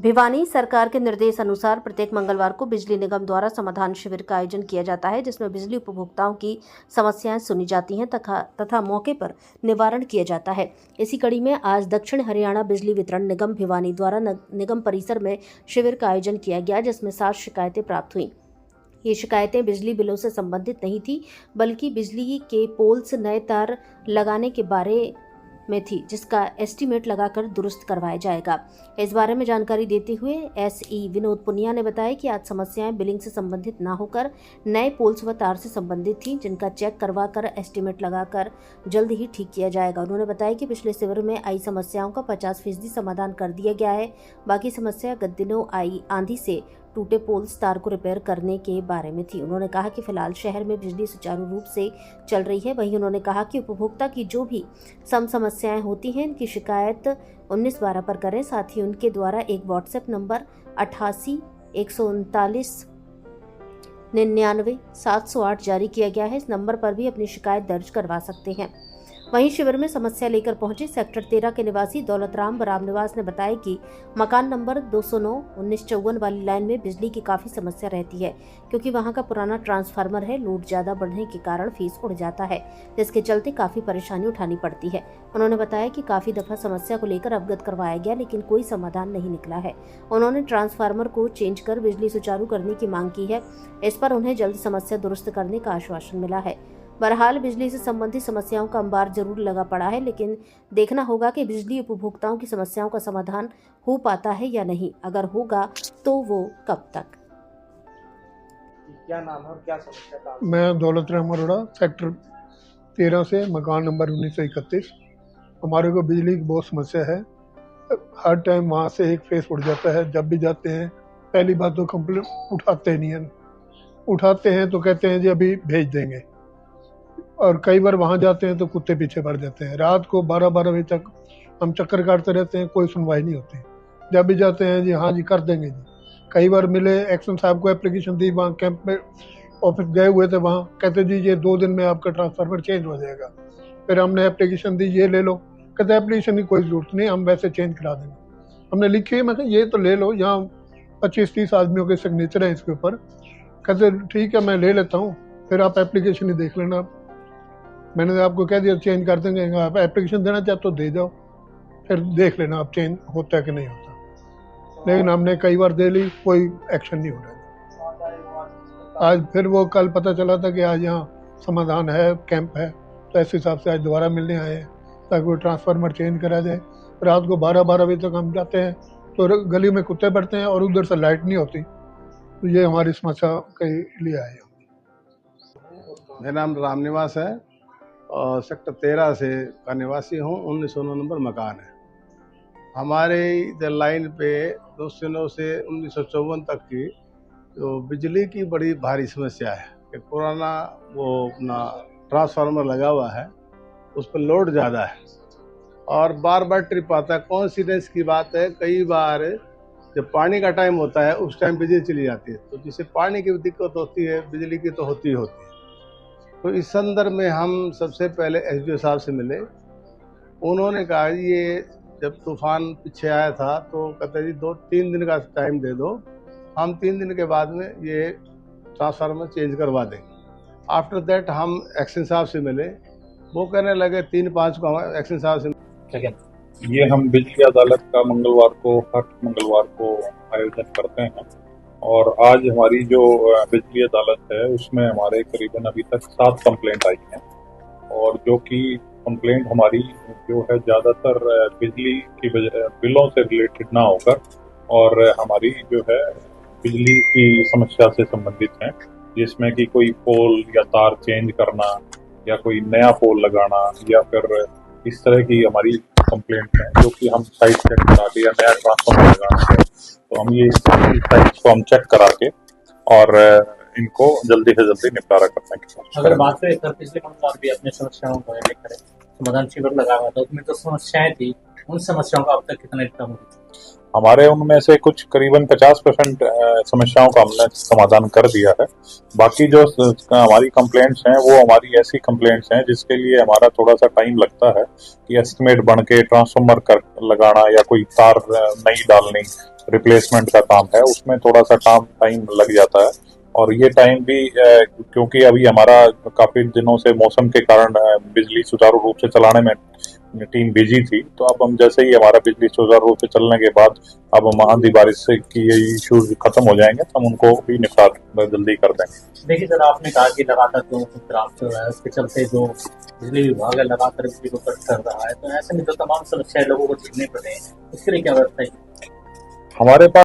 भिवानी सरकार के निर्देश अनुसार प्रत्येक मंगलवार को बिजली निगम द्वारा समाधान शिविर का आयोजन किया जाता है, जिसमें बिजली उपभोक्ताओं की समस्याएं सुनी जाती हैं तथा मौके पर निवारण किया जाता है। इसी कड़ी में आज दक्षिण हरियाणा बिजली वितरण निगम भिवानी द्वारा निगम परिसर में शिविर का आयोजन किया गया, जिसमें 7 शिकायतें प्राप्त हुई। ये शिकायतें बिजली बिलों से संबंधित नहीं थी, बल्कि बिजली के पोल्स नए तार लगाने के बारे में थी, जिसका एस्टीमेट लगाकर दुरुस्त करवाया जाएगा। इस बारे में जानकारी देते हुए एसई विनोद पुनिया ने बताया कि आज समस्याएं बिलिंग से संबंधित न होकर नए पोल्स व तार से संबंधित थी, जिनका चेक करवाकर एस्टीमेट लगाकर जल्द ही ठीक किया जाएगा। उन्होंने बताया कि पिछले शिविर में आई समस्याओं का 50% समाधान कर दिया गया है। बाकी समस्या गत दिनों आई आंधी से टूटे पोल्स तार को रिपेयर करने के बारे में थी। उन्होंने कहा कि फिलहाल शहर में बिजली सुचारू रूप से चल रही है। वहीं उन्होंने कहा कि उपभोक्ता की जो भी समस्याएं होती हैं, इनकी शिकायत 1912 पर करें। साथ ही उनके द्वारा एक व्हाट्सएप नंबर 88 139 99 708 जारी किया गया है। इस नंबर पर भी अपनी शिकायत दर्ज करवा सकते हैं। वहीं शिविर में समस्या लेकर पहुंचे सेक्टर 13 के निवासी दौलतराम रामनिवास ने बताया कि मकान नंबर 209-1954 वाली लाइन में बिजली की काफी समस्या रहती है, क्योंकि वहां का पुराना ट्रांसफार्मर है। लोड ज्यादा बढ़ने के कारण फीस उड़ जाता है, जिसके चलते काफी परेशानी उठानी पड़ती है। उन्होंने बताया कि काफी दफा समस्या को लेकर अवगत करवाया गया, लेकिन कोई समाधान नहीं निकला है। उन्होंने ट्रांसफार्मर को चेंज कर बिजली सुचारू करने की मांग की है। इस पर उन्हें जल्द समस्या दुरुस्त करने का आश्वासन मिला है। बहरहाल बिजली से संबंधित समस्याओं का अंबार जरूर लगा पड़ा है, लेकिन देखना होगा कि बिजली उपभोक्ताओं की समस्याओं का समाधान हो पाता है या नहीं। अगर होगा तो वो कब तक। क्या नाम है और क्या समस्या था? मैं दौलतराम अरोड़ा, सेक्टर 13 से, मकान नंबर 1931। हमारे को बिजली की बहुत समस्या है। हर टाइम वहाँ से एक फेस उड़ जाता है। जब भी जाते हैं, पहली बात तो कंप्लेंट उठाते नहीं हैं। उठाते हैं तो कहते हैं जी अभी भेज देंगे, और कई बार वहाँ जाते हैं तो कुत्ते पीछे पड़ जाते हैं। रात को 12-12 बजे तक हम चक्कर काटते रहते हैं, कोई सुनवाई नहीं होती। जब भी जाते हैं जी हाँ जी कर देंगे जी। कई बार मिले, एक्शन साहब को एप्लीकेशन दी, वहाँ कैंप में ऑफिस गए हुए थे, वहाँ कहते जी ये 2 दिन में आपका ट्रांसफार्मर चेंज हो जाएगा। फिर हमने एप्लीकेशन दी, ये ले लो। कहते एप्लीकेशन की कोई ज़रूरत नहीं, हम वैसे चेंज करा देंगे। हमने लिखी है, मैं कहा ये तो ले लो, यहाँ 25-30 आदमियों के सिग्नेचर हैं इसके ऊपर। कहते ठीक है मैं ले लेता हूँ, फिर आप एप्लीकेशन ही देख लेना। मैंने आपको कह दिया चेंज कर देंगे, आप एप्लीकेशन देना चाहते तो दे जाओ, फिर देख लेना आप चेंज होता है कि नहीं होता। लेकिन हमने कई बार दे ली, कोई एक्शन नहीं हो रहा। आज फिर वो कल पता चला था कि आज यहाँ समाधान है, कैंप है, तो ऐसे हिसाब से आज दोबारा मिलने आए हैं ताकि वो ट्रांसफार्मर चेंज करा जाए। रात को 12-12 बजे तक हम जाते हैं तो गली में कुत्ते बढ़ते हैं और उधर से लाइट नहीं होती। तो ये हमारी समस्या के लिए आए। मेरा नाम रामनिवास है और सेक्टर 13 से का निवासी हूँ। 1909 नंबर मकान है। हमारे इधर लाइन पे 209 से 1954 तक की तो बिजली की बड़ी भारी समस्या है कि पुराना वो अपना ट्रांसफार्मर लगा हुआ है, उस पर लोड ज़्यादा है और बार बार ट्रिप आता है। कॉन्सिडेंस की बात है, कई बार जब पानी का टाइम होता है उस टाइम बिजली चली जाती है, तो जिससे पानी की दिक्कत होती है, बिजली की तो होती ही होती है। तो इस संदर्भ में हम सबसे पहले एसडीओ साहब से मिले। उन्होंने कहा ये जब तूफान पीछे आया था तो कहते जी 2-3 दिन का टाइम दे दो, हम 3 दिन के बाद में ये ट्रांसफार्मर चेंज करवा देंगे। आफ्टर दैट हम एक्शन साहब से मिले, वो कहने लगे 3-5 को हम एक्शन साहब से। ये हम बिजली अदालत का मंगलवार को, हर मंगलवार को आयोजन करते हैं और आज हमारी जो बिजली अदालत है उसमें हमारे करीबन अभी तक 7 कंप्लेंट आई हैं, और जो कि कंप्लेंट हमारी जो है ज़्यादातर बिजली की बिलों से रिलेटेड ना होकर और हमारी जो है बिजली की समस्या से संबंधित हैं, जिसमें कि कोई पोल या तार चेंज करना या कोई नया पोल लगाना या फिर इस तरह की हमारी कंप्लेंट है, जो कि हम साइट चेक करा के या नया ट्रांसफार्मर लगाना है तो हम ये साइट्स को हम चेक करा के और इनको जल्दी से जल्दी निपटारा करने की कोशिश अगर बात करें सर, पिछले मंगलवार भी अपनी समस्याओं को लेकर समाधान शिविर लगा हुआ था, उसमें तो समस्याएं थी, उन समस्याओं का अब तक कितना निपटान हुआ? हमारे उनमें से कुछ करीबन 50% समस्याओं का हमने समाधान कर दिया है। बाकी जो हमारी कंप्लेंट्स हैं वो हमारी ऐसी कंप्लेंट्स हैं जिसके लिए हमारा थोड़ा सा टाइम लगता है कि एस्टिमेट बन के ट्रांसफार्मर कर लगाना या कोई तार नई डालनी, रिप्लेसमेंट का काम है, उसमें थोड़ा सा टाइम लग जाता है। और ये टाइम भी क्योंकि अभी हमारा काफी दिनों से मौसम के कारण बिजली सुचारू रूप से चलाने में टीम बिजी थी, तो अब हम जैसे ही हमारा बिजली सुचारू रूप से चलने के बाद अब हम आंधी बारिश से की ये इश्यूज खत्म हो जाएंगे तो हम उनको भी निपटार जल्दी कर देंगे। देखिए सर, आपने कहा कि लगातार जो खराब चल रहा है उसके चलते जो बिजली विभाग है लगातार बिजली को कट कर रहा है, तो ऐसे में जो तमाम समस्याएं लोगों को झेलनी पड़ रही है उसके लिए क्या व्यवस्था है? हमारे पास